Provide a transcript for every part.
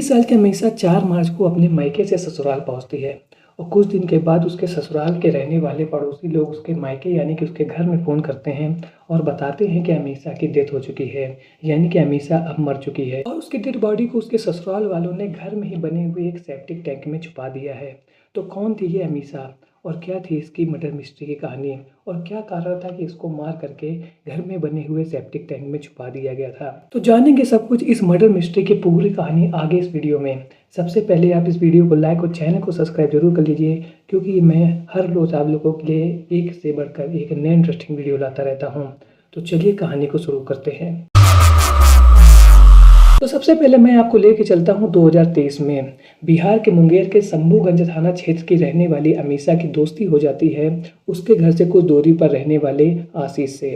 20 साल की अमीषा 4 मार्च को अपने मायके से ससुराल पहुंचती है और कुछ दिन के बाद उसके ससुराल के रहने वाले पड़ोसी लोग उसके मायके यानी कि उसके घर में फ़ोन करते हैं और बताते हैं कि अमीषा की डेथ हो चुकी है, यानी कि अमीषा अब मर चुकी है और उसकी डेड बॉडी को उसके ससुराल वालों ने घर में ही बने हुए एक सेप्टिक टैंक में छुपा दिया है। तो कौन थी ये अमीषा और क्या थी इसकी मर्डर मिस्ट्री की कहानी और क्या कारण था कि इसको मार करके घर में बने हुए सेप्टिक टैंक में छुपा दिया गया था। तो जानेंगे सब कुछ इस मर्डर मिस्ट्री की पूरी कहानी आगे इस वीडियो में। सबसे पहले आप इस वीडियो को लाइक और चैनल को सब्सक्राइब जरूर कर लीजिए, क्योंकि मैं हर रोज़ आप लोगों के लिए एक से बढ़कर एक नए इंटरेस्टिंग वीडियो लाता रहता हूँ। तो चलिए कहानी को शुरू करते हैं। तो सबसे पहले मैं आपको लेके चलता हूँ 2023 में। बिहार के मुंगेर के शंभूगंज थाना क्षेत्र की रहने वाली अमीषा की दोस्ती हो जाती है उसके घर से कुछ दूरी पर रहने वाले आशीष से।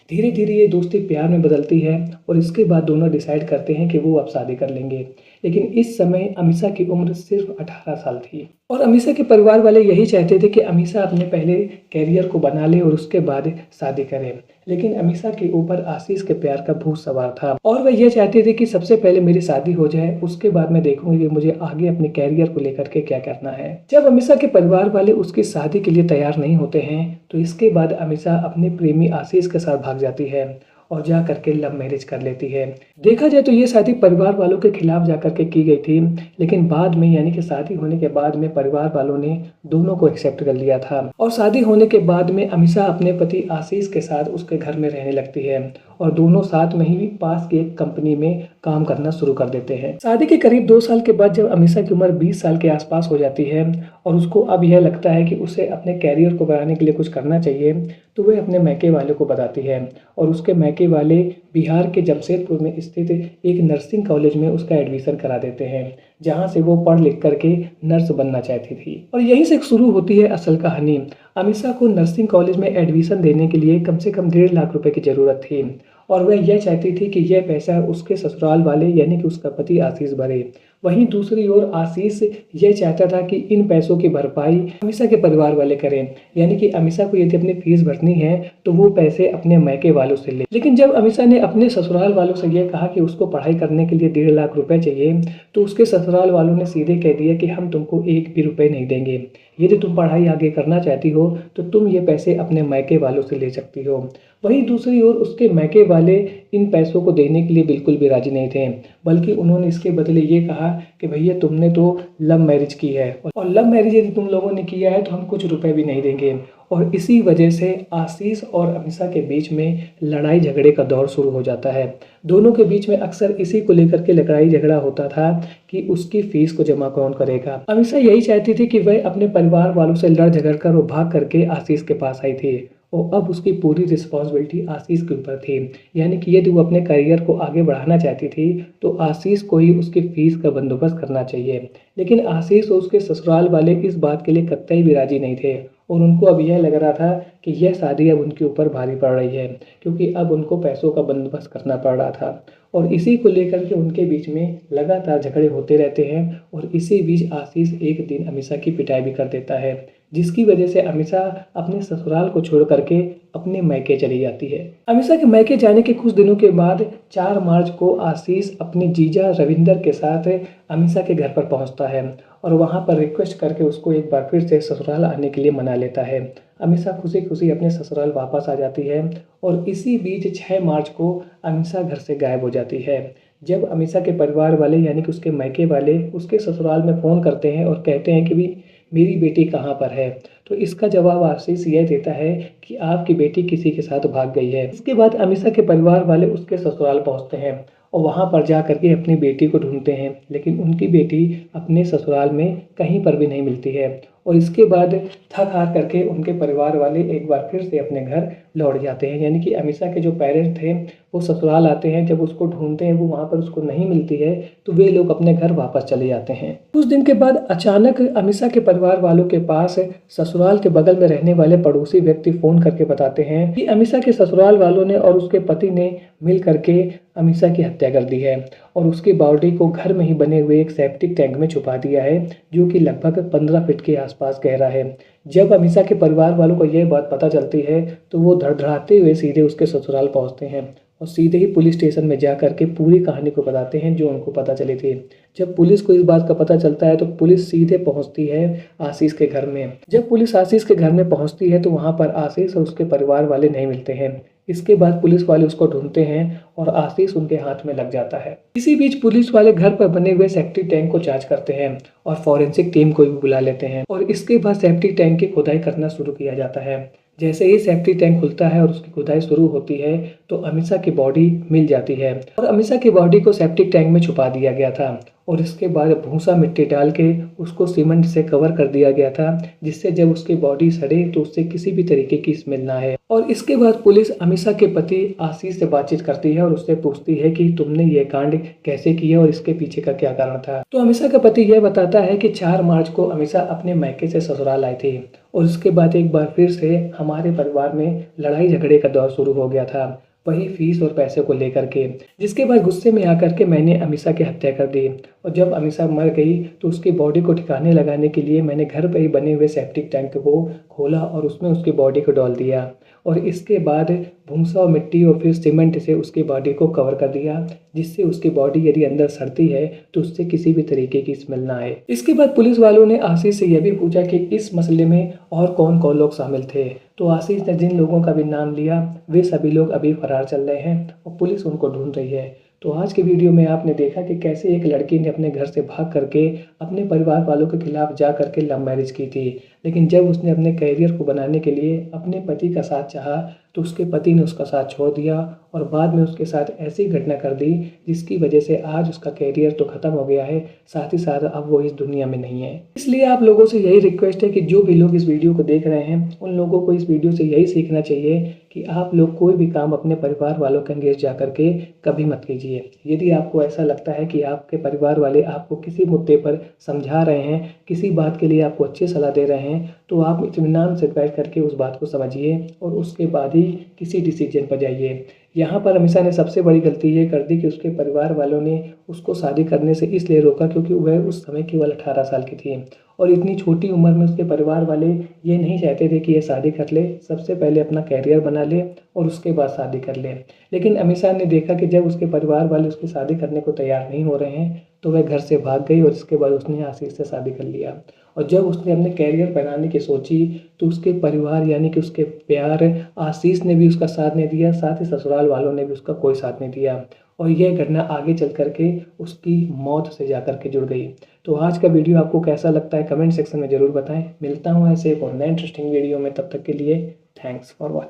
धीरे धीरे ये दोस्ती प्यार में बदलती है और इसके बाद दोनों डिसाइड करते हैं कि वो अब शादी कर लेंगे। लेकिन इस समय अमीषा की उम्र सिर्फ 18 साल थी और अमीषा के परिवार वाले यही चाहते थे कि अमीषा अपने पहले कैरियर को बना ले और उसके बाद शादी करे। लेकिन अमीषा के ऊपर आशीष के प्यार का भूत सवार था और वह यह चाहती थी कि सबसे पहले मेरी शादी हो जाए, उसके बाद मैं देखूंगी कि मुझे आगे अपने कैरियर को लेकर के क्या करना है। जब अमीषा के परिवार वाले उसकी शादी के लिए तैयार नहीं होते हैं तो इसके बाद अमीषा अपने प्रेमी आशीष के साथ भाग जाती है और जा करके लव मैरिज कर लेती है। देखा जाए तो ये शादी परिवार वालों के खिलाफ जा करके की गई थी, लेकिन बाद में यानी कि शादी होने के बाद में परिवार वालों ने दोनों को एक्सेप्ट कर लिया था और शादी होने के बाद में अमीषा अपने पति आशीष के साथ उसके घर में रहने लगती है और दोनों साथ में ही पास की एक कंपनी में काम करना शुरू कर देते हैं। शादी के करीब 2 साल के बाद जब अमीषा की उम्र 20 साल के आसपास हो जाती है और उसको अब यह लगता है कि उसे अपने कैरियर को बढ़ाने के लिए कुछ करना चाहिए, तो वह अपने मैके वाले को बताती है और उसके मैके वाले बिहार के जमशेदपुर में स्थित एक नर्सिंग कॉलेज में उसका एडमिशन करा देते हैं, जहां से वो पढ़ लिख करके नर्स बनना चाहती थी। और यहीं से शुरू होती है असल कहानी। अमीषा को नर्सिंग कॉलेज में एडमिशन देने के लिए कम से कम 1.5 लाख रुपए की ज़रूरत थी और वह यह चाहती थी कि यह पैसा उसके ससुराल वाले यानी कि उसका पति आशीष भरे। वहीं दूसरी ओर आशीष यह चाहता था कि इन पैसों की भरपाई अमीषा के परिवार वाले करें, यानी कि अमीषा को यदि अपनी फीस भरनी है तो वो पैसे अपने मैके वालों से ले। लेकिन जब अमीषा ने अपने ससुराल वालों से यह कहा कि उसको पढ़ाई करने के लिए 1.5 लाख रुपए चाहिए, तो उसके ससुराल वालों ने सीधे कह दिया कि हम तुमको एक भी रुपए नहीं देंगे। यदि तुम पढ़ाई आगे करना चाहती हो तो तुम ये पैसे अपने मैके वालों से ले सकती हो। वहीं दूसरी ओर उसके मैके वाले इन पैसों को देने के लिए बिल्कुल भी राजी नहीं थे, बल्कि उन्होंने इसके बदले ये कहा कि भैया तुमने तो लव मैरिज की है और लव मैरिज यदि तुम लोगों ने किया है तो हम कुछ रुपए भी नहीं देंगे। और इसी वजह से आशीष और अमीषा के बीच में लड़ाई झगड़े का दौर शुरू हो जाता है। दोनों के बीच में अक्सर इसी को लेकर के लड़ाई झगड़ा होता था कि उसकी फीस को जमा कौन करेगा। अमीषा यही चाहती थी कि वह अपने परिवार वालों से लड़ झगड़ कर वो भाग करके आशीष के पास आई थी और अब उसकी पूरी रिस्पॉन्सिबिलिटी आशीष के ऊपर थी, यानी कि यदि वो अपने करियर को आगे बढ़ाना चाहती थी तो आशीष को ही उसकी फीस का बंदोबस्त करना चाहिए। लेकिन आशीष और उसके ससुराल वाले इस बात के लिए कतई भी राजी नहीं थे और उनको अब यह लग रहा था कि यह शादी अब उनके ऊपर भारी पड़ रही है, क्योंकि अब उनको पैसों का बंदोबस्त करना पड़ रहा था। और इसी को लेकर के उनके बीच में लगातार झगड़े होते रहते हैं और इसी बीच आशीष एक दिन अमीषा की पिटाई भी कर देता है, जिसकी वजह से अमीषा अपने ससुराल को छोड़ करके अपने मैके चली जाती है। अमीषा के मैके जाने के कुछ दिनों के बाद 4 मार्च को आशीष अपने जीजा रविंदर के साथ अमीषा के घर पर पहुंचता है और वहां पर रिक्वेस्ट करके उसको एक बार फिर से ससुराल आने के लिए मना लेता है। अमीषा खुशी खुशी अपने ससुराल वापस आ जाती है और इसी बीच 6 मार्च को अमीषा घर से गायब हो जाती है। जब अमीषा के परिवार वाले यानी कि उसके मैके वाले उसके ससुराल में फ़ोन करते हैं और कहते हैं कि भी मेरी बेटी कहाँ पर है, तो इसका जवाब आशीष यह देता है कि आपकी बेटी किसी के साथ भाग गई है। इसके बाद अमीषा के परिवार वाले उसके ससुराल पहुंचते हैं और वहां पर जा करके अपनी बेटी को ढूंढते हैं, लेकिन उनकी बेटी अपने ससुराल में कहीं पर भी नहीं मिलती है। और इसके बाद थक हार करके उनके परिवार वाले एक बार फिर से अपने घर लौट जाते हैं, यानी कि अमीषा के जो पेरेंट्स थे वो ससुराल आते हैं। जब उसको ढूंढते हैं वो वहाँ पर उसको नहीं मिलती है तो वे लोग अपने घर वापस चले जाते हैं। कुछ दिन के बाद अचानक अमीषा के परिवार वालों के पास ससुराल के बगल में रहने वाले पड़ोसी व्यक्ति फ़ोन करके बताते हैं कि अमीषा के ससुराल वालों ने और उसके पति ने मिल करके अमीषा की हत्या कर दी है और उसकी बॉडी को घर में ही बने हुए एक सेप्टिक टैंक में छुपा दिया है, जो कि लगभग 15 फीट के आसपास गहरा है। जब अमीषा के परिवार वालों को यह बात पता चलती है तो वो धड़धड़ाते हुए सीधे उसके ससुराल पहुंचते हैं और सीधे ही पुलिस स्टेशन में जा कर के पूरी कहानी को बताते हैं जो उनको पता चली थी। जब पुलिस को इस बात का पता चलता है तो पुलिस सीधे पहुंचती है आशीष के घर में। जब पुलिस आशीष के घर में पहुंचती है तो वहां पर आशीष और उसके परिवार वाले नहीं मिलते हैं। इसके बाद पुलिस वाले उसको ढूंढते हैं और आशीष उनके हाथ में लग जाता है। इसी बीच पुलिस वाले घर पर बने हुए सेप्टिक टैंक को जांच करते हैं और फॉरेंसिक टीम को भी बुला लेते हैं और इसके बाद सेप्टिक टैंक की खुदाई करना शुरू किया जाता है। जैसे ही सेप्टिक टैंक खुलता है और उसकी खुदाई शुरू होती है तो अमीषा की बॉडी मिल जाती है और अमीषा की बॉडी को सेप्टिक टैंक में छुपा दिया गया था और इसके बाद भूसा मिट्टी डाल के उसको सीमेंट से कवर कर दिया गया था, जिससे जब उसकी बॉडी सड़े तो उससे किसी भी तरीके की स्मेल ना आए। और इसके बाद पुलिस अमीषा के पति आशीष से बातचीत करती है और उससे पूछती है कि तुमने ये कांड कैसे किया और इसके पीछे का क्या कारण था। तो अमीषा का पति यह बताता है कि 4 मार्च को अमीषा अपने मायके से ससुराल आई थी और उसके बाद एक बार फिर से हमारे परिवार में लड़ाई झगड़े का दौर शुरू हो गया था, वही फीस और पैसे को लेकर के, जिसके बाद गुस्से में आकर के मैंने अमीषा की हत्या कर दी और जब अमीषा मर गई तो उसकी बॉडी को ठिकाने लगाने के लिए मैंने घर पर ही बने हुए सेप्टिक टैंक को खोला और उसमें उसकी बॉडी को डाल दिया और इसके बाद भूसा और मिट्टी और फिर सीमेंट से उसकी बॉडी को कवर कर दिया, जिससे उसकी बॉडी यदि अंदर सड़ती है तो उससे किसी भी तरीके की स्मेल ना आए। इसके बाद पुलिस वालों ने आशीष से यह भी पूछा कि इस मसले में और कौन कौन लोग शामिल थे, तो आशीष ने जिन लोगों का भी नाम लिया वे सभी लोग अभी फरार चल रहे हैं और पुलिस उनको ढूंढ रही है। तो आज के वीडियो में आपने देखा कि कैसे एक लड़की ने अपने घर से भाग करके अपने परिवार वालों के खिलाफ जा करके लव मैरिज की थी, लेकिन जब उसने अपने करियर को बनाने के लिए अपने पति का साथ चाहा तो उसके पति ने उसका साथ छोड़ दिया और बाद में उसके साथ ऐसी घटना कर दी जिसकी वजह से आज उसका करियर तो खत्म हो गया है, साथ ही साथ अब वो इस दुनिया में नहीं है। इसलिए आप लोगों से यही रिक्वेस्ट है कि जो भी लोग इस वीडियो को देख रहे हैं उन लोगों को इस वीडियो से यही सीखना चाहिए कि आप लोग कोई भी काम अपने परिवार वालों के अंगेज जा करके कभी मत कीजिए। यदि आपको ऐसा लगता है कि आपके परिवार वाले आपको किसी मुद्दे पर समझा रहे हैं, किसी बात के लिए आपको अच्छी सलाह दे रहे हैं, तो आप इत्मीनान से बैठ करके उस बात को समझिए और उसके बाद ही किसी डिसीजन पर जाइए। यहाँ पर अमीषा ने सबसे बड़ी गलती ये कर दी कि उसके परिवार वालों ने उसको शादी करने से इसलिए रोका क्योंकि वह उस समय केवल 18 साल की थी और इतनी छोटी उम्र में उसके परिवार वाले ये नहीं चाहते थे कि यह शादी कर ले, सबसे पहले अपना कैरियर बना ले और उसके बाद शादी कर ले। लेकिन अमीषा ने देखा कि जब उसके परिवार वाले उसकी शादी करने को तैयार नहीं हो रहे हैं तो वह घर से भाग गई और इसके बाद उसने आशीष से शादी कर लिया और जब उसने अपने कैरियर बनाने की सोची तो उसके परिवार यानी कि उसके प्यार आशीष ने भी उसका साथ नहीं दिया, साथ ही ससुराल वालों ने भी उसका कोई साथ नहीं दिया और यह घटना आगे चल करके उसकी मौत से जा करके जुड़ गई। तो आज का वीडियो आपको कैसा लगता है कमेंट सेक्शन में ज़रूर बताएं। मिलता हूँ ऐसे एक और नए इंटरेस्टिंग वीडियो में, तब तक के लिए थैंक्स फॉर वॉचिंग।